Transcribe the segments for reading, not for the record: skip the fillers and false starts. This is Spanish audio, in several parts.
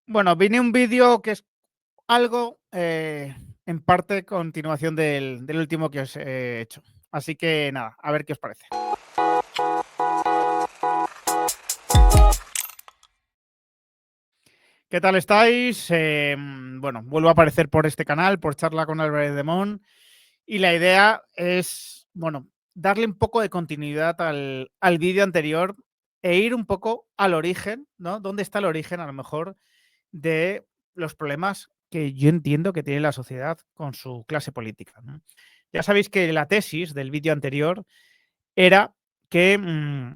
Bueno, viene un vídeo que es algo, en parte continuación del último que os he hecho. Así que nada, a ver qué os parece. ¿Qué tal estáis? Bueno, vuelvo a aparecer por este canal, por Charla con Álvarez de Mon, y la idea es, bueno, darle un poco de continuidad al vídeo anterior e ir un poco al origen, ¿no? ¿Dónde está el origen, a lo mejor, de los problemas que yo entiendo que tiene la sociedad con su clase política, ¿no? Ya sabéis que la tesis del vídeo anterior era que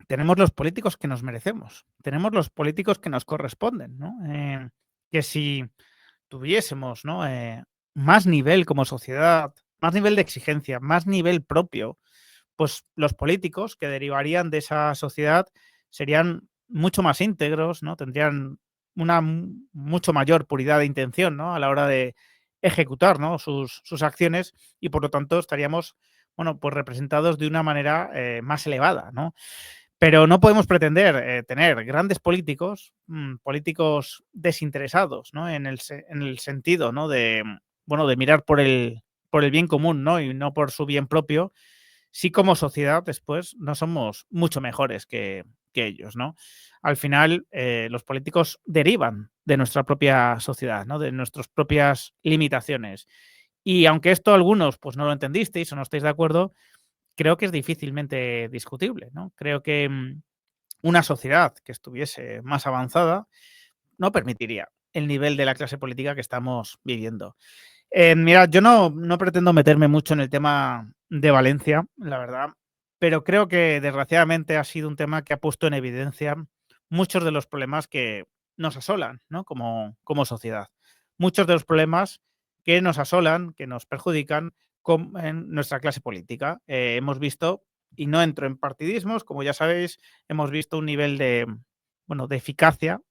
tenemos los políticos que nos merecemos, tenemos los políticos que nos corresponden, ¿no? Que si tuviésemos, ¿no? Más nivel como sociedad, más nivel de exigencia, más nivel propio, pues los políticos que derivarían de esa sociedad serían mucho más íntegros, ¿no? Tendrían una mucho mayor puridad de intención, ¿no? A la hora de ejecutar, ¿no? sus acciones y por lo tanto estaríamos, bueno, pues representados de una manera más elevada, ¿no? Pero no podemos pretender tener grandes políticos, políticos desinteresados, ¿no? En el sentido, ¿no? De, bueno, de mirar por el bien común, ¿no? Y no por su bien propio, sí como sociedad después no somos mucho mejores que ellos, ¿no? Al final, los políticos derivan de nuestra propia sociedad, ¿no? De nuestras propias limitaciones. Y aunque esto algunos pues no lo entendisteis o no estáis de acuerdo, creo que es difícilmente discutible, ¿no? Creo que una sociedad que estuviese más avanzada no permitiría el nivel de la clase política que estamos viviendo. Mirad, yo no pretendo meterme mucho en el tema de Valencia, la verdad, pero creo que desgraciadamente ha sido un tema que ha puesto en evidencia muchos de los problemas que nos asolan, ¿no? Como sociedad. Muchos de los problemas que nos asolan, que nos perjudican en nuestra clase política. Hemos visto, y no entro en partidismos, como ya sabéis, hemos visto un nivel de, bueno, de eficacia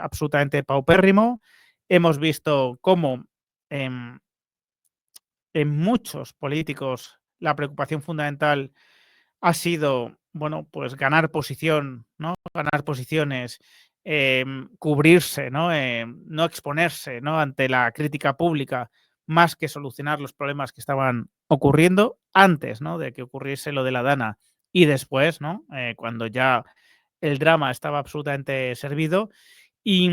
absolutamente paupérrimo. Hemos visto cómo em, en muchos políticos la preocupación fundamental ha sido, bueno, pues ganar posición, ¿no? Ganar posiciones, cubrirse, ¿no? No exponerse, ¿no? Ante la crítica pública, más que solucionar los problemas que estaban ocurriendo antes, ¿no? De que ocurriese lo de la Dana y después, ¿no? Cuando ya el drama estaba absolutamente servido. Y,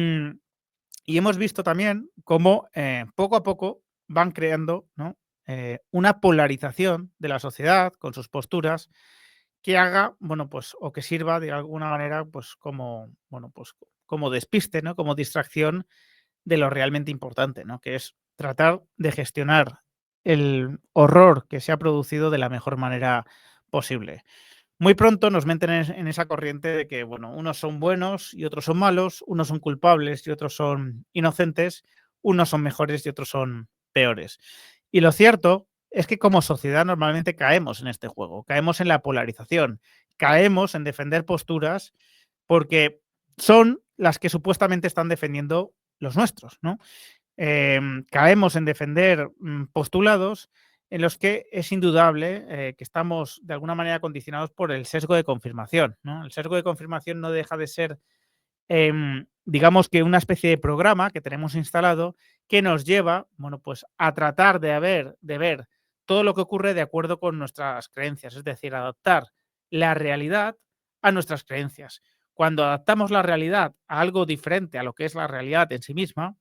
y hemos visto también cómo poco a poco van creando, ¿no? Una polarización de la sociedad con sus posturas que haga, bueno, pues, o que sirva de alguna manera, pues, como, bueno, pues, como despiste, ¿no? Como distracción de lo realmente importante, ¿no? Que es tratar de gestionar el horror que se ha producido de la mejor manera posible. Muy pronto nos meten en esa corriente de que, bueno, unos son buenos y otros son malos, unos son culpables y otros son inocentes, unos son mejores y otros son peores. Y lo cierto es que como sociedad normalmente caemos en este juego, caemos en la polarización, caemos en defender posturas porque son las que supuestamente están defendiendo los nuestros, ¿no? Caemos en defender postulados en los que es indudable que estamos de alguna manera condicionados por el sesgo de confirmación, ¿no? El sesgo de confirmación no deja de ser, digamos que una especie de programa que tenemos instalado que nos lleva, bueno, pues a tratar de ver todo lo que ocurre de acuerdo con nuestras creencias, es decir, adaptar la realidad a nuestras creencias. Cuando adaptamos la realidad a algo diferente a lo que es la realidad en sí misma,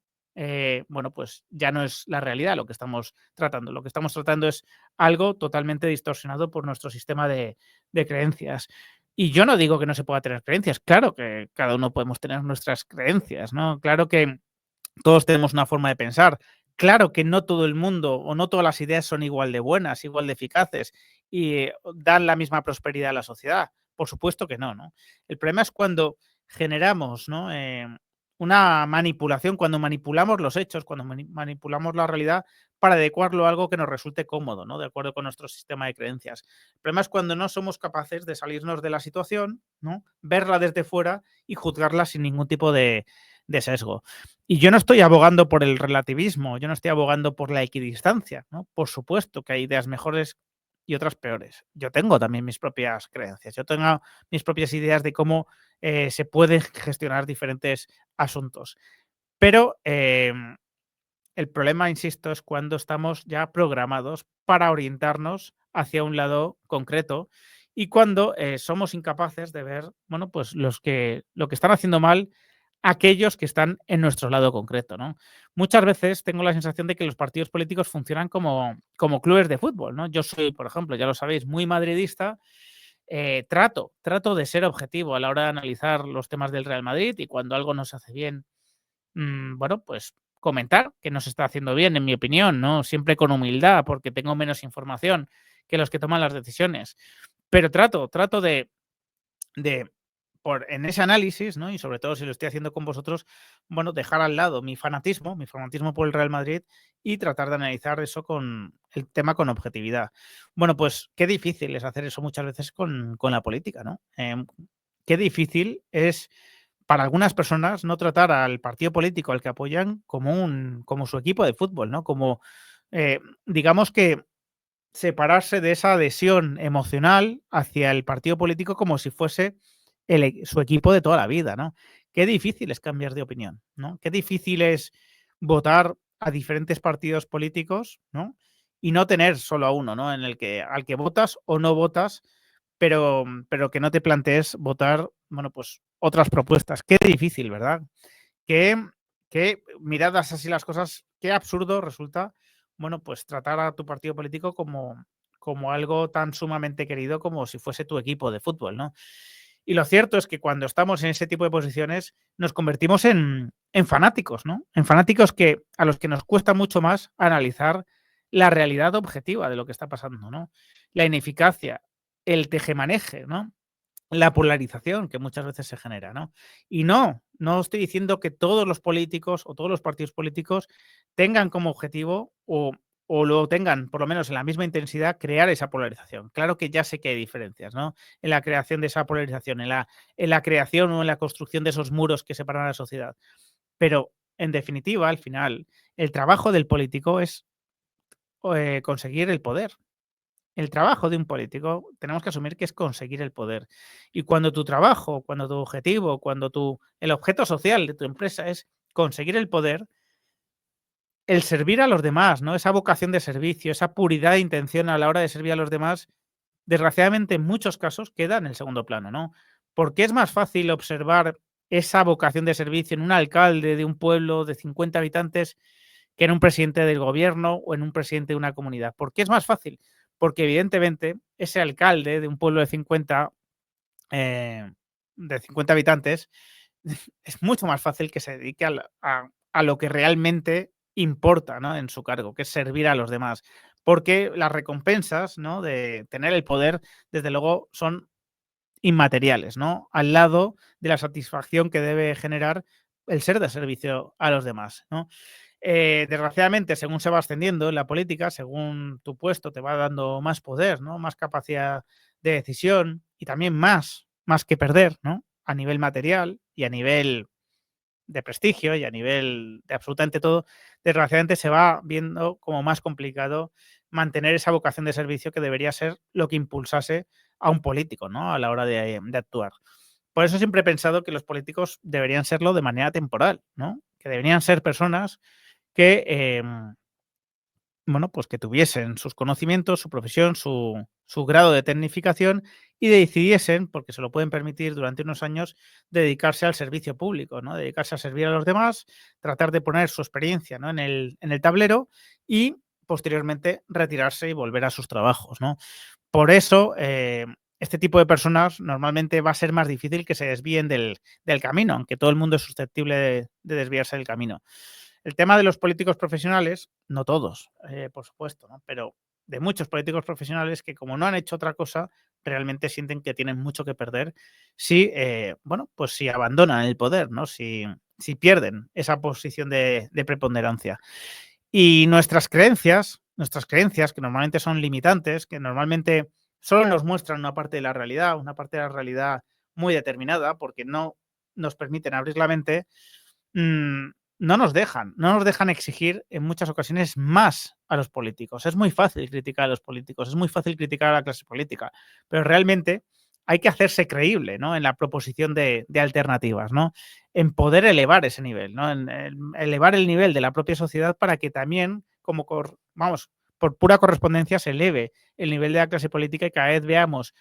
bueno, pues ya no es la realidad lo que estamos tratando. Lo que estamos tratando es algo totalmente distorsionado por nuestro sistema de creencias. Y yo no digo que no se pueda tener creencias, claro que cada uno podemos tener nuestras creencias, ¿no? Claro que todos tenemos una forma de pensar, claro que no todo el mundo o no todas las ideas son igual de buenas, igual de eficaces y dan la misma prosperidad a la sociedad. Por supuesto que no, ¿no? El problema es cuando generamos, ¿no? Una manipulación, cuando manipulamos los hechos, cuando manipulamos la realidad para adecuarlo a algo que nos resulte cómodo, ¿no? De acuerdo con nuestro sistema de creencias. El problema es cuando no somos capaces de salirnos de la situación, ¿no? Verla desde fuera y juzgarla sin ningún tipo de sesgo. Y yo no estoy abogando por el relativismo, yo no estoy abogando por la equidistancia, ¿no? Por supuesto que hay ideas mejores y otras peores. Yo tengo también mis propias creencias, yo tengo mis propias ideas de cómo se pueden gestionar diferentes asuntos. Pero el problema, insisto, es cuando estamos ya programados para orientarnos hacia un lado concreto y cuando somos incapaces de ver, bueno, pues lo que están haciendo mal aquellos que están en nuestro lado concreto, ¿no? Muchas veces tengo la sensación de que los partidos políticos funcionan como clubes de fútbol, ¿no? Yo soy, por ejemplo, ya lo sabéis, muy madridista. Trato de ser objetivo a la hora de analizar los temas del Real Madrid y cuando algo no se hace bien, bueno, pues comentar que no se está haciendo bien, en mi opinión, ¿no? Siempre con humildad, porque tengo menos información que los que toman las decisiones. Pero trato de en ese análisis, ¿no? Y sobre todo si lo estoy haciendo con vosotros, bueno, dejar al lado mi fanatismo por el Real Madrid y tratar de analizar eso con el tema con objetividad. Bueno, pues qué difícil es hacer eso muchas veces con la política, ¿no? Qué difícil es para algunas personas no tratar al partido político al que apoyan como su equipo de fútbol, ¿no? Como, digamos que separarse de esa adhesión emocional hacia el partido político como si fuese su equipo de toda la vida, ¿no? Qué difícil es cambiar de opinión, ¿no? Qué difícil es votar a diferentes partidos políticos, ¿no? Y no tener solo a uno, ¿no? Al que votas o no votas, pero que no te plantees votar, bueno, pues otras propuestas. Qué difícil, ¿verdad? Qué, qué miradas así las cosas, qué absurdo resulta, bueno, pues tratar a tu partido político como algo tan sumamente querido como si fuese tu equipo de fútbol, ¿no? Y lo cierto es que cuando estamos en ese tipo de posiciones nos convertimos en fanáticos, ¿no? En fanáticos a los que nos cuesta mucho más analizar la realidad objetiva de lo que está pasando, ¿no? La ineficacia, el tejemaneje, ¿no? La polarización que muchas veces se genera, ¿no? Y no estoy diciendo que todos los políticos o todos los partidos políticos tengan como objetivo o lo tengan, por lo menos en la misma intensidad, crear esa polarización. Claro que ya sé que hay diferencias, ¿no? En la creación de esa polarización, en la creación o en la construcción de esos muros que separan a la sociedad. Pero, en definitiva, al final, el trabajo del político es conseguir el poder. El trabajo de un político tenemos que asumir que es conseguir el poder. Y cuando tu trabajo, cuando tu objetivo, el objeto social de tu empresa es conseguir el poder, el servir a los demás, ¿no? Esa vocación de servicio, esa puridad de intención a la hora de servir a los demás, desgraciadamente en muchos casos queda en el segundo plano, ¿no? Porque es más fácil observar esa vocación de servicio en un alcalde de un pueblo de 50 habitantes que en un presidente del gobierno o en un presidente de una comunidad. ¿Por qué es más fácil? Porque evidentemente ese alcalde de un pueblo eh, de 50 habitantes es mucho más fácil que se dedique a lo que realmente importa, ¿no? En su cargo, que es servir a los demás. Porque las recompensas, ¿no? De tener el poder, desde luego, son inmateriales, ¿no? Al lado de la satisfacción que debe generar el ser de servicio a los demás, ¿no? Desgraciadamente, según se va ascendiendo en la política, según tu puesto te va dando más poder, ¿no? Más capacidad de decisión y también más que perder, ¿no? A nivel material y a nivel de prestigio y a nivel de absolutamente todo, desgraciadamente se va viendo como más complicado mantener esa vocación de servicio que debería ser lo que impulsase a un político, ¿no? A la hora de actuar. Por eso siempre he pensado que los políticos deberían serlo de manera temporal, ¿no? Que deberían ser personas que, bueno, pues que tuviesen sus conocimientos, su profesión, su grado de tecnificación y decidiesen, porque se lo pueden permitir durante unos años, dedicarse al servicio público, ¿no? Dedicarse a servir a los demás, tratar de poner su experiencia, ¿no? En el tablero y posteriormente retirarse y volver a sus trabajos, ¿no? Por eso, este tipo de personas normalmente va a ser más difícil que se desvíen del camino, aunque todo el mundo es susceptible de desviarse del camino. El tema de los políticos profesionales, no todos, por supuesto, ¿no? Pero de muchos políticos profesionales que como no han hecho otra cosa, realmente sienten que tienen mucho que perder si, bueno, pues si abandonan el poder, ¿no? Si pierden esa posición de preponderancia. Y nuestras creencias, que normalmente son limitantes, que normalmente solo nos muestran una parte de la realidad muy determinada, porque no nos permiten abrir la mente, mm, no nos dejan exigir en muchas ocasiones más a los políticos. Es muy fácil criticar a los políticos, es muy fácil criticar a la clase política, pero realmente hay que hacerse creíble, ¿no? En la proposición de alternativas, ¿no? En poder elevar ese nivel, ¿no? En elevar el nivel de la propia sociedad para que también, vamos, por pura correspondencia, se eleve el nivel de la clase política y cada vez veamos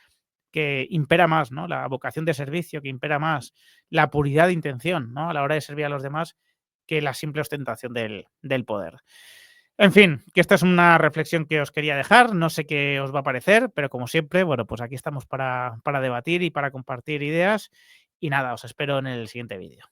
que impera más, ¿no? La vocación de servicio, que impera más la puridad de intención, ¿no? A la hora de servir a los demás, que la simple ostentación del poder. En fin, que esta es una reflexión que os quería dejar, no sé qué os va a parecer, pero como siempre, bueno, pues aquí estamos para debatir y para compartir ideas y nada, os espero en el siguiente vídeo.